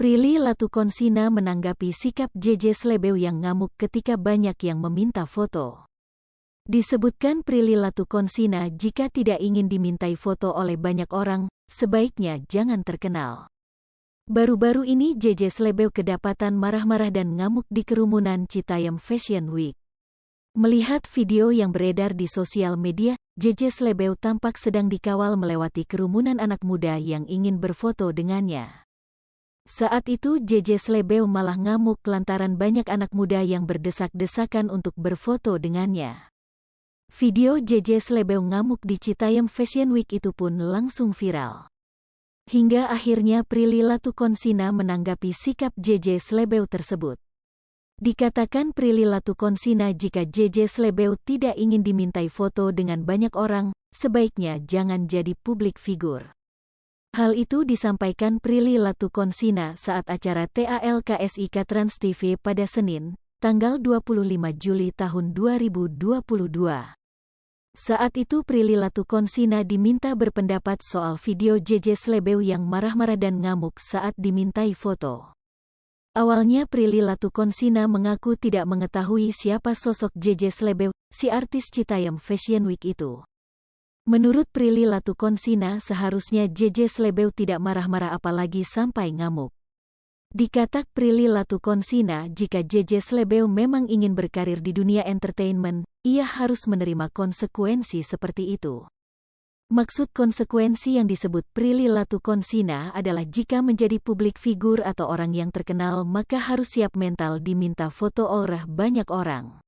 Prilly Latukonsina menanggapi sikap JJ Slebeo yang ngamuk ketika banyak yang meminta foto. Disebutkan Prilly Latukonsina jika tidak ingin dimintai foto oleh banyak orang, sebaiknya jangan terkenal. Baru-baru ini JJ Slebeo kedapatan marah-marah dan ngamuk di kerumunan Citayam Fashion Week. Melihat video yang beredar di sosial media, JJ Slebeo tampak sedang dikawal melewati kerumunan anak muda yang ingin berfoto dengannya. Saat itu JJ Slebeo malah ngamuk lantaran banyak anak muda yang berdesak-desakan untuk berfoto dengannya. Video JJ Slebeo ngamuk di Citayam Fashion Week itu pun langsung viral. Hingga akhirnya Prilly Latukonsina menanggapi sikap JJ Slebeo tersebut. Dikatakan Prilly Latukonsina jika JJ Slebeo tidak ingin dimintai foto dengan banyak orang, sebaiknya jangan jadi publik figur. Hal itu disampaikan Prilly Latukonsina saat acara TALKSIK Trans TV pada Senin, tanggal 25 Juli tahun 2022. Saat itu Prilly Latukonsina diminta berpendapat soal video JJ Slebeo yang marah-marah dan ngamuk saat dimintai foto. Awalnya Prilly Latukonsina mengaku tidak mengetahui siapa sosok JJ Slebeo, si artis Citayam Fashion Week itu. Menurut Prilly Latukonsina seharusnya JJ Slebeo tidak marah-marah apalagi sampai ngamuk. Dikatak Prilly Latukonsina jika JJ Slebeo memang ingin berkarir di dunia entertainment, ia harus menerima konsekuensi seperti itu. Maksud konsekuensi yang disebut Prilly Latukonsina adalah jika menjadi publik figur atau orang yang terkenal maka harus siap mental diminta foto oleh banyak orang.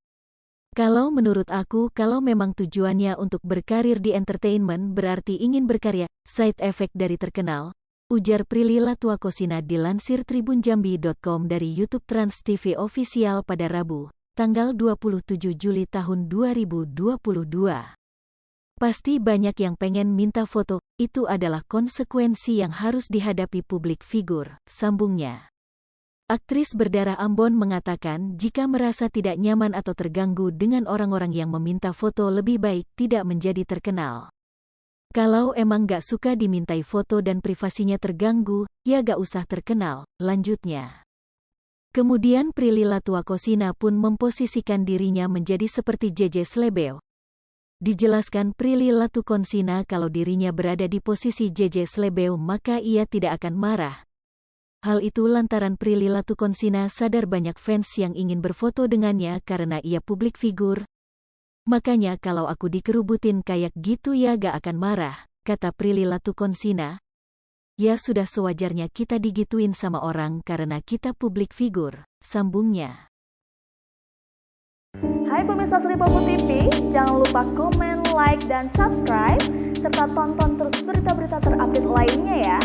Kalau menurut aku kalau memang tujuannya untuk berkarir di entertainment berarti ingin berkarya, side effect dari terkenal, ujar Prilly Latukonsina dilansir tribunjambi.com dari YouTube Trans TV Official pada Rabu, tanggal 27 Juli tahun 2022. Pasti banyak yang pengen minta foto, itu adalah konsekuensi yang harus dihadapi publik figur, sambungnya. Aktris berdarah Ambon mengatakan jika merasa tidak nyaman atau terganggu dengan orang-orang yang meminta foto lebih baik tidak menjadi terkenal. Kalau emang gak suka dimintai foto dan privasinya terganggu, ya gak usah terkenal, lanjutnya. Kemudian Prilly Latukonsina pun memposisikan dirinya menjadi seperti JJ Slebeo. Dijelaskan Prilly Latukonsina kalau dirinya berada di posisi JJ Slebeo maka ia tidak akan marah. Hal itu lantaran Prilly Latukonsina sadar banyak fans yang ingin berfoto dengannya karena ia publik figur. Makanya kalau aku dikerubutin kayak gitu ya gak akan marah, kata Prilly Latukonsina. Ya sudah sewajarnya kita digituin sama orang karena kita publik figur, sambungnya. Hai pemirsa Sri Popo TV, jangan lupa komen, like, dan subscribe, serta tonton terus berita-berita terupdate lainnya ya.